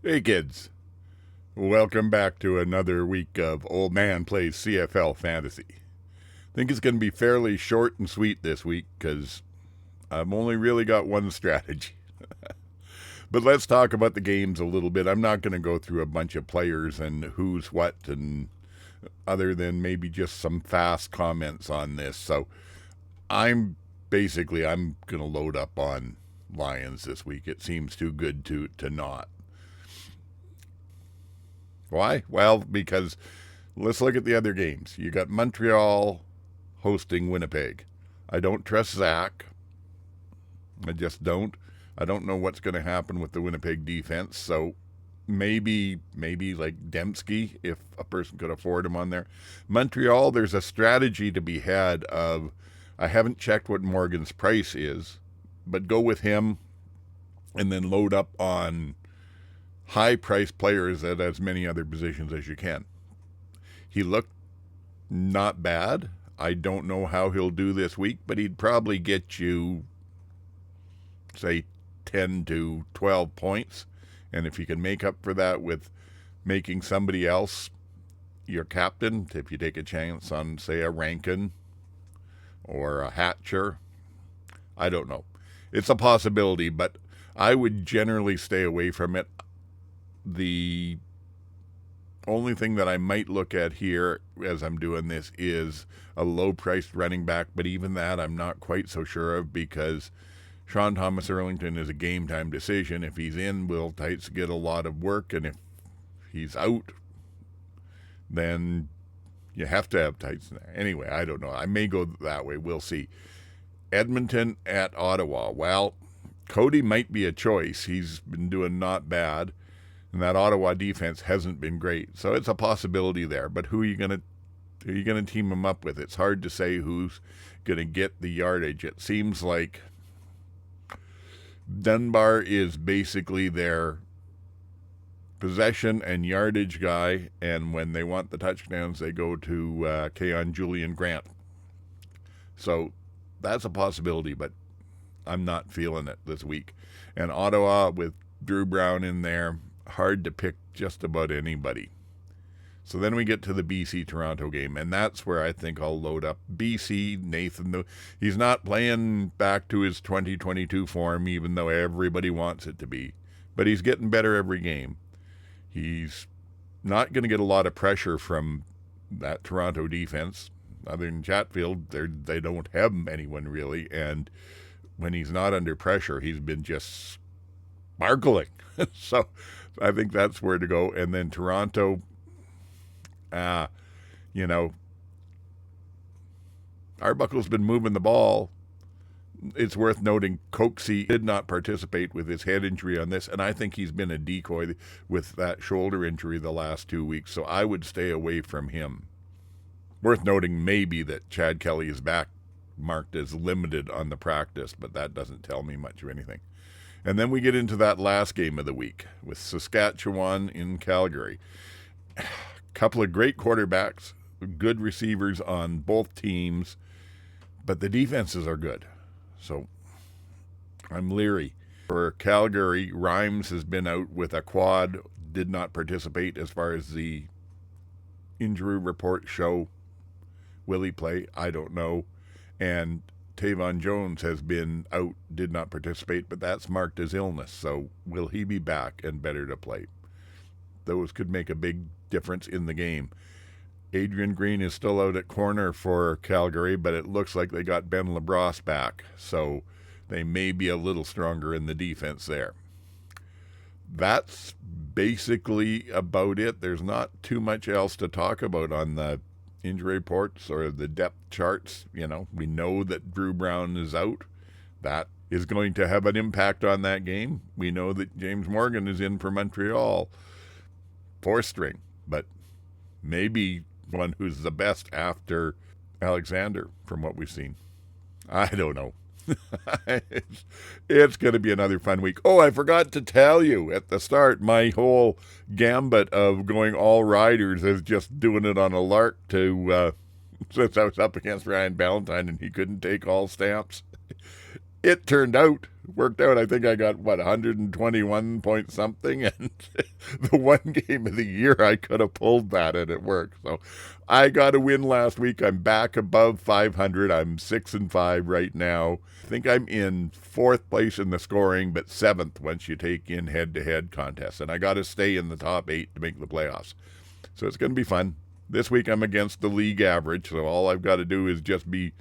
Hey kids, welcome back to another week of Old Man Plays CFL Fantasy. I think it's going to be fairly short and sweet this week because I've only really got one strategy. But let's talk about the games a little bit. I'm not going to go through a bunch of players and who's what, and other than maybe just some fast comments on this. So I'm going to load up on Lions this week. It seems too good to not. Why? Well, because let's look at the other games. You got Montreal hosting Winnipeg. I don't trust Zach. I just don't. I don't know what's going to happen with the Winnipeg defense. So maybe like Dembski, if a person could afford him on there. Montreal, there's a strategy to be had of, I haven't checked what Morgan's price is, but go with him and then load up on high-priced players at as many other positions as you can. He looked not bad. I don't know how he'll do this week, but he'd probably get you, say, 10 to 12 points. And if you can make up for that with making somebody else your captain, if you take a chance on, say, a Rankin or a Hatcher, I don't know. It's a possibility, but I would generally stay away from it. The only thing that I might look at here as I'm doing this is a low-priced running back, but even that I'm not quite so sure of because Sean Thomas Erlington is a game-time decision. If he's in, will Tights get a lot of work, and if he's out, then you have to have Tights in there. Anyway, I don't know. I may go that way. We'll see. Edmonton at Ottawa. Well, Cody might be a choice. He's been doing not bad. And that Ottawa defense hasn't been great. So it's a possibility there. But who are you going to team him up with? It's hard to say who's going to get the yardage. It seems like Dunbar is basically their possession and yardage guy. And when they want the touchdowns, they go to Keon Julian Grant. So that's a possibility, but I'm not feeling it this week. And Ottawa with Drew Brown in there, hard to pick just about anybody. So then we get to the BC-Toronto game, and that's where I think I'll load up BC. Nathan, he's not playing back to his 2022 form, even though everybody wants it to be. But he's getting better every game. He's not going to get a lot of pressure from that Toronto defense. Other than Chatfield, they don't have anyone really, and when he's not under pressure, he's been just sparkling. So I think that's where to go. And then Toronto, Arbuckle's been moving the ball. It's worth noting Coxie did not participate with his head injury on this, and I think he's been a decoy with that shoulder injury the last 2 weeks, so I would stay away from him. Worth noting maybe that Chad Kelly is back, marked as limited on the practice, but that doesn't tell me much of anything. And then we get into that last game of the week with Saskatchewan in Calgary. A couple of great quarterbacks, good receivers on both teams, but the defenses are good. So I'm leery. For Calgary, Rhymes has been out with a quad, did not participate as far as the injury reports show. Will he play? I don't know. And Tavon Jones has been out, did not participate, but that's marked as illness. So will he be back and better to play? Those could make a big difference in the game. Adrian Green is still out at corner for Calgary, but it looks like they got Ben LeBrosse back. So they may be a little stronger in the defense there. That's basically about it. There's not too much else to talk about on the injury reports or the depth charts. We know that Drew Brown is out. That is going to have an impact on that game. We know that James Morgan is in for Montreal, fourth string, but maybe one who's the best after Alexander from what we've seen. I don't know. It's going to be another fun week. Oh, I forgot to tell you at the start, my whole gambit of going all riders is just doing it on a lark to since I was up against Ryan Ballantyne and he couldn't take all stamps. it worked out. I think I got, 121 point something. And the one game of the year I could have pulled that and it worked. So I got a win last week. I'm back above 500. I'm 6-5 right now. I think I'm in 4th place in the scoring, but 7th once you take in head-to-head contests. And I got to stay in the top 8 to make the playoffs. So it's going to be fun. This week I'm against the league average, so all I've got to do is just be,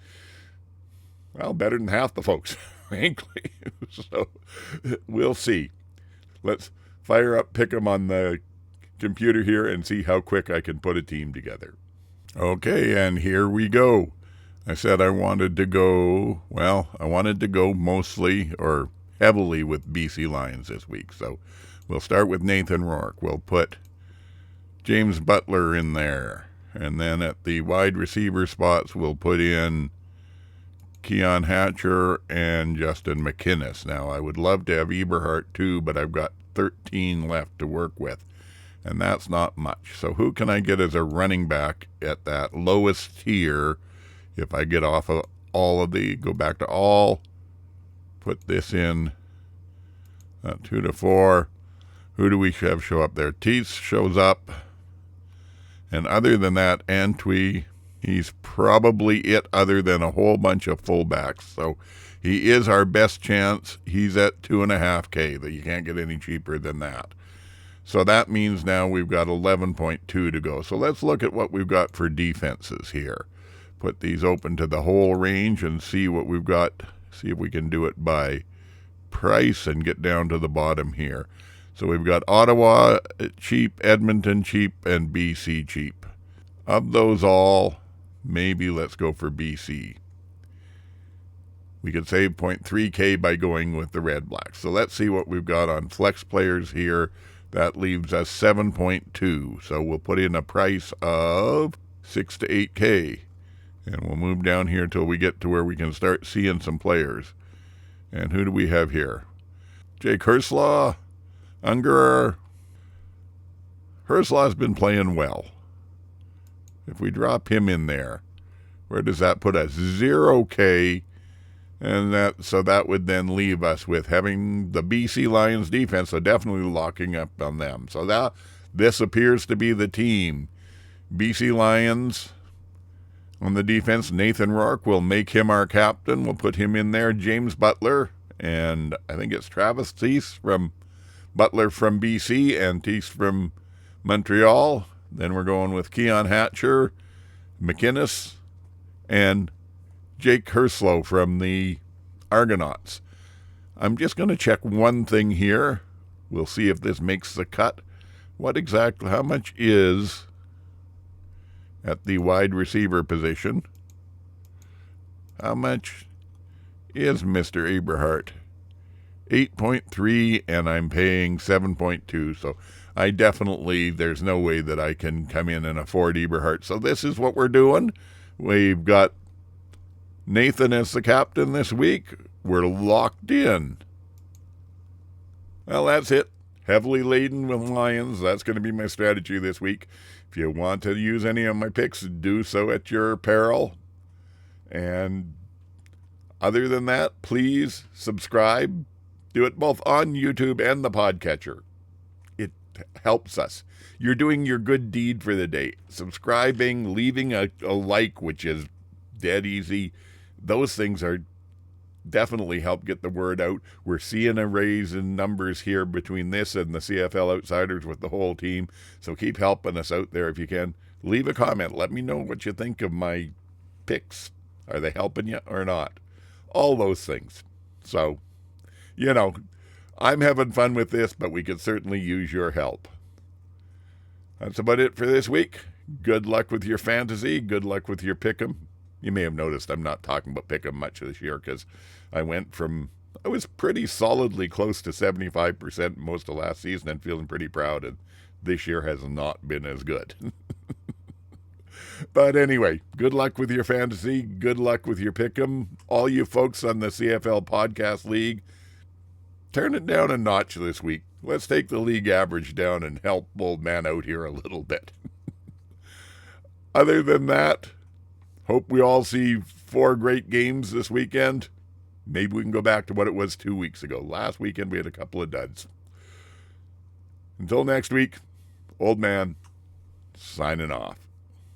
better than half the folks, frankly. So we'll see. Let's fire up Pick'em on the computer here and see how quick I can put a team together. Okay, and here we go. I said I wanted to go mostly or heavily with BC Lions this week. So we'll start with Nathan Rourke. We'll put James Butler in there. And then at the wide receiver spots, we'll put in Keon Hatcher and Justin McInnes. Now, I would love to have Eberhardt too, but I've got 13 left to work with, and that's not much. So who can I get as a running back at that lowest tier if I get off of go back to all, put this in 2 to 4. Who do we have show up there? Teese shows up. And other than that, Antwi, he's probably it other than a whole bunch of fullbacks. So he is our best chance. He's at 2.5K. That you can't get any cheaper than that. So that means now we've got 11.2 to go. So let's look at what we've got for defenses here. Put these open to the whole range and see what we've got. See if we can do it by price and get down to the bottom here. So we've got Ottawa cheap, Edmonton cheap, and BC cheap. Of those all, maybe let's go for BC. We could save 0.3K by going with the Red Blacks. So let's see what we've got on flex players here. That leaves us 7.2. So we'll put in a price of 6 to 8K. And we'll move down here until we get to where we can start seeing some players. And who do we have here? Jake Herslaw. Ungerer. Herslaw's been playing well. If we drop him in there, where does that put us? 0K. And that would then leave us with having the BC Lions defense, so definitely locking up on them. So this appears to be the team. BC Lions on the defense. Nathan Rourke, will make him our captain. We'll put him in there. James Butler, and I think it's Travis Teese from Butler from BC and Teese from Montreal. Then we're going with Keon Hatcher, McInnes, and Jake Herslaw from the Argonauts. I'm just going to check one thing here. We'll see if this makes the cut. How much is at the wide receiver position? How much is Mr. Eberhardt? 8.3, and I'm paying 7.2. So there's no way that I can come in and afford Eberhardt. So this is what we're doing. We've got Nathan as the captain this week. We're locked in. Well, that's it. Heavily laden with Lions. That's going to be my strategy this week. If you want to use any of my picks, do so at your peril. And other than that, please subscribe. Do it both on YouTube and the podcatcher. It helps us. You're doing your good deed for the day. Subscribing, leaving a like, which is dead easy. Those things are definitely help get the word out. We're seeing a raise in numbers here between this and the CFL Outsiders with the whole team. So keep helping us out there if you can. Leave a comment. Let me know what you think of my picks. Are they helping you or not? All those things. So, I'm having fun with this, but we could certainly use your help. That's about it for this week. Good luck with your fantasy. Good luck with your pick'em. You may have noticed I'm not talking about pick'em much this year because I was pretty solidly close to 75% most of last season and feeling pretty proud, and this year has not been as good. But anyway, good luck with your fantasy. Good luck with your pick'em. All you folks on the CFL Podcast League, turn it down a notch this week. Let's take the league average down and help Oldman out here a little bit. Other than that, hope we all see 4 great games this weekend. Maybe we can go back to what it was 2 weeks ago. Last weekend we had a couple of duds. Until next week, Old Man signing off.